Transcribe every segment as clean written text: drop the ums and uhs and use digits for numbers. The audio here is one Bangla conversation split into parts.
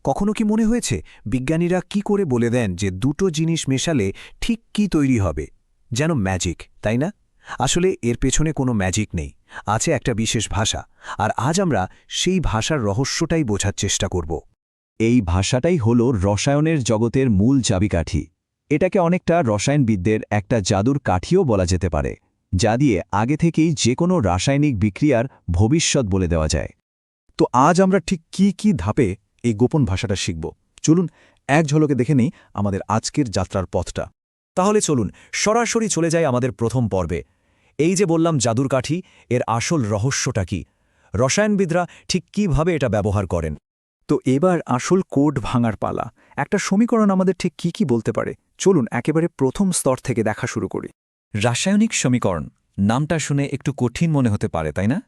কখনো কি মনে হয়েছে বিজ্ঞানীরা কি করে বলে দেন যে দুটো জিনিস মেশালে ঠিক কি তৈরি হবে? যেন ম্যাজিক, তাই না? আসলে এর পেছনে কোনো ম্যাজিক নেই, আছে একটা বিশেষ ভাষা। আর আজ আমরা সেই ভাষার রহস্যটাই বোঝার চেষ্টা করব। এই ভাষাটাই হল রসায়নের জগতের মূল চাবিকাঠি। এটাকে অনেকটা রসায়নবিদদের একটা জাদুর কাঠিও বলা যেতে পারে, যা দিয়ে আগে থেকেই যে কোনো রাসায়নিক বিক্রিয়ার ভবিষ্যৎ বলে দেওয়া যায়। তো আজ আমরা ঠিক কি ধাপে এই গোপন ভাষাটা শিখব? চলুন এক ঝলকে দেখে নেই আমাদের আজকের যাত্রার পথটা। তাহলে চলুন সরাসরি চলে যাই আমাদের প্রথম পর্বে। এই যে বললাম জাদুর কাঠি, এর আসল রহস্যটা কি? রসায়নবিদরা ঠিক কিভাবে এটা ব্যবহার করেন? তো এবার আসল কোড ভাঙার পালা। একটা সমীকরণ আমাদের ঠিক কি বলতে পারে? চলুন একেবারে প্রথম স্তর থেকে দেখা শুরু করি। রাসায়নিক সমীকরণ নামটা শুনে একটু কঠিন মনে হতে পারে, তাই না?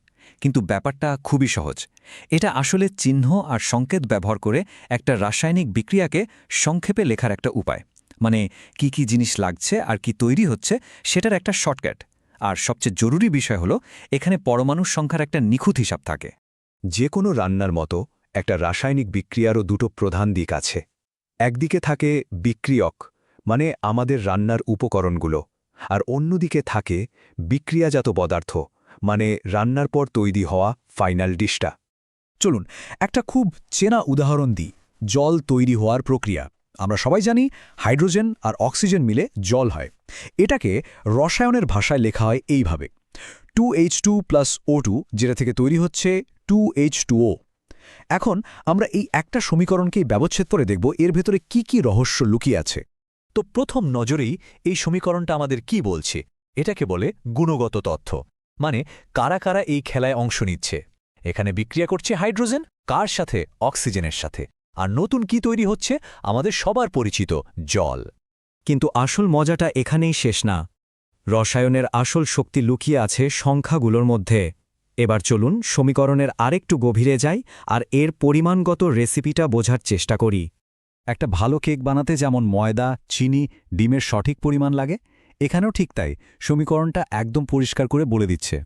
কিন্তু ব্যাপারটা খুবই সহজ। এটা আসলে চিহ্ন আর সংকেত ব্যবহার করে একটা রাসায়নিক বিক্রিয়াকে সংক্ষেপে লেখার একটা উপায়। মানে কি জিনিস লাগছে আর কি তৈরি হচ্ছে সেটার একটা শর্টকাট। আর সবচেয়ে জরুরি বিষয় হলো এখানে পরমাণুর সংখ্যার একটা নিখুঁত হিসাব থাকে। যে কোনো রান্নার মতো একটা রাসায়নিক বিক্রিয়ারও দুটো প্রধান দিক আছে। একদিকে থাকে বিক্রিয়ক, মানে আমাদের রান্নার উপকরণগুলো, আর অন্যদিকে থাকে বিক্রিয়াজাত পদার্থ, মানে রান্নার পর তৈরি হওয়া ফাইনাল ডিশটা। চলুন একটা খুব চেনা উদাহরণ দিই, জল তৈরি হওয়ার প্রক্রিয়া। আমরা সবাই জানি হাইড্রোজেন আর অক্সিজেন মিলে জল হয়। এটাকে রসায়নের ভাষায় লেখা হয় এইভাবে: 2H2+O2, যেটা থেকে তৈরি হচ্ছে 2H2O। এখন আমরা এই একটা সমীকরণকেই ব্যবচ্ছেদ করে দেখব এর ভেতরে কি রহস্য লুকিয়ে আছে। তো প্রথম নজরেই এই সমীকরণটা আমাদের কি বলছে? এটাকে বলে গুণগত তথ্য। মানে কারা কারা এই খেলায় অংশ নিচ্ছে। এখানে বিক্রিয়া করছে হাইড্রোজেন, কার সাথে? অক্সিজেনের সাথে। আর নতুন কি তৈরি হচ্ছে? আমাদের সবার পরিচিত জল। কিন্তু আসল মজাটা এখানেই শেষ না। রসায়নের আসল শক্তি লুকিয়ে আছে সংখ্যাগুলোর মধ্যে। এবার চলুন সমীকরণের আরেকটু গভীরে যাই আর এর পরিমাণগত রেসিপিটা বোঝার চেষ্টা করি। একটা ভালো কেক বানাতে যেমন ময়দা, চিনি, ডিমের সঠিক পরিমাণ লাগে, এখানেও ঠিক তাই। সমীকরণটা একদম পরিষ্কার করে বলে দিচ্ছে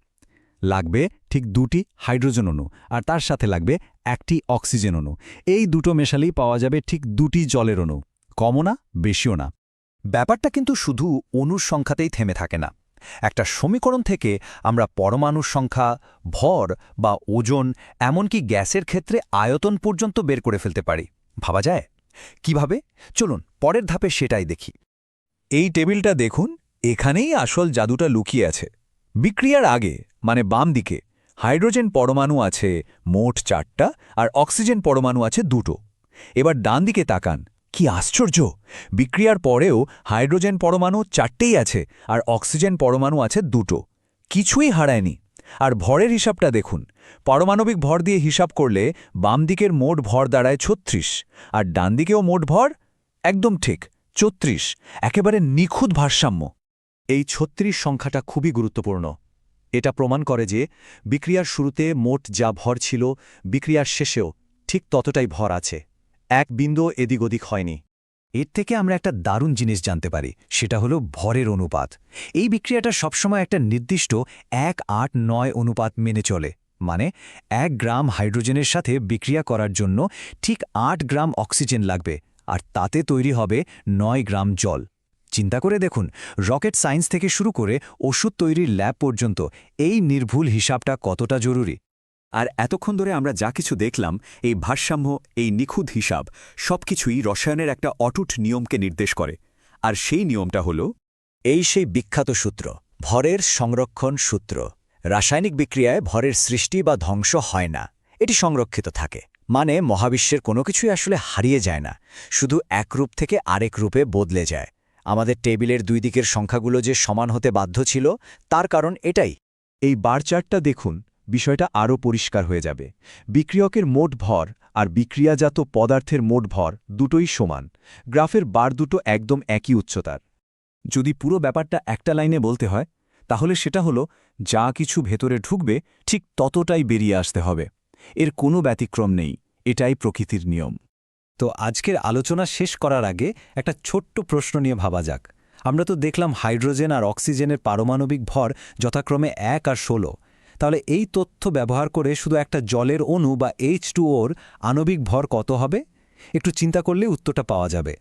লাগবে ঠিক 2টি হাইড্রোজেন অণু, আর তার সাথে লাগবে 1টি অক্সিজেন অণু। এই দুটো মেশালেই পাওয়া যাবে ঠিক 2টি জলের অণু, কমও না বেশিও না। ব্যাপারটা কিন্তু শুধু অণুর সংখ্যাতেই থেমে থাকে না। একটা সমীকরণ থেকে আমরা পরমাণুর সংখ্যা, ভর বা ওজন, এমনকি গ্যাসের ক্ষেত্রে আয়তন পর্যন্ত বের করে ফেলতে পারি। ভাবা যায় কিভাবে? চলুন পরের ধাপে সেটাই দেখি। এই টেবিলটা দেখুন, এখানেই আসল জাদুটা লুকিয়ে আছে। বিক্রিয়ার আগে, মানে বাম দিকে, হাইড্রোজেন পরমাণু আছে মোট 4টা আর অক্সিজেন পরমাণু আছে 2টো। এবার ডান দিকে তাকান, কি আশ্চর্য! বিক্রিয়ার পরেও হাইড্রোজেন পরমাণু 4টেই আছে আর অক্সিজেন পরমাণু আছে 2টো। কিছুই হারায়নি। আর ভরের হিসাবটা দেখুন, পারমাণবিক ভর দিয়ে হিসাব করলে বাম দিকের মোট ভর দাঁড়ায় 36, আর ডান দিকেও মোট ভর একদম ঠিক 34। একেবারে নিখুঁত ভারসাম্য। এই 36 সংখ্যাটা খুবই গুরুত্বপূর্ণ। এটা প্রমাণ করে যে বিক্রিয়ার শুরুতে মোট যা ভর ছিল, বিক্রিয়ার শেষেও ঠিক ততটাই ভর আছে। এক বিন্দু এদিক ওদিক হয়নি। এর থেকে আমরা একটা দারুণ জিনিস জানতে পারি, সেটা হলো ভরের অনুপাত। এই বিক্রিয়াটা সবসময় একটা নির্দিষ্ট 1:8:9 অনুপাত মেনে চলে। মানে 1 গ্রাম হাইড্রোজেনের সাথে বিক্রিয়া করার জন্য ঠিক 8 গ্রাম অক্সিজেন লাগবে, আর তাতে তৈরি হবে 9 গ্রাম জল। চিন্তা করে দেখুন, রকেট সায়েন্স থেকে শুরু করে ওষুধ তৈরির ল্যাব পর্যন্ত এই নির্ভুল হিসাবটা কতটা জরুরি। আর এতক্ষণ ধরে আমরা যা কিছু দেখলাম, এই ভারসাম্য, এই নিখুঁত হিসাব, সবকিছুই রসায়নের একটা অটুট নিয়মকে নির্দেশ করে। আর সেই নিয়মটা হলো সেই বিখ্যাত সূত্র, ভরের সংরক্ষণ সূত্র। রাসায়নিক বিক্রিয়ায় ভরের সৃষ্টি বা ধ্বংস হয় না, এটি সংরক্ষিত থাকে। মানে মহাবিশ্বের কোনো কিছুই আসলে হারিয়ে যায় না, শুধু এক রূপ থেকে আরেক রূপে বদলে যায়। আমাদের টেবিলের দুই দিকের সংখ্যাগুলো যে সমান হতে বাধ্য ছিল, তার কারণ এটাই। এই বার চার্টটা দেখুন, বিষয়টা আরও পরিষ্কার হয়ে যাবে। বিক্রিয়কের মোট ভর আর বিক্রিয়াজাত পদার্থের মোট ভর দুটোই সমান। গ্রাফের বার দুটো একদম একই উচ্চতার। যদি পুরো ব্যাপারটা একটা লাইনে বলতে হয়, তাহলে সেটা হলো যা কিছু ভেতরে ঢুকবে ঠিক ততটাই বেরিয়ে আসতে হবে। এর কোনো ব্যতিক্রম নেই, এটাই প্রকৃতির নিয়ম। তো আজকের আলোচনা শেষ করার আগে একটা ছোট্ট প্রশ্ন নিয়ে ভাবা যাক। আমরা তো দেখলাম হাইড্রোজেন আর অক্সিজেনের পারমাণবিক ভর যথাক্রমে 1 আর 16। তাহলে এই তথ্য ব্যবহার করে শুধু একটা জলের অণু বা H2Oর আণবিক ভর কত হবে? একটু চিন্তা করলে উত্তরটা পাওয়া যাবে।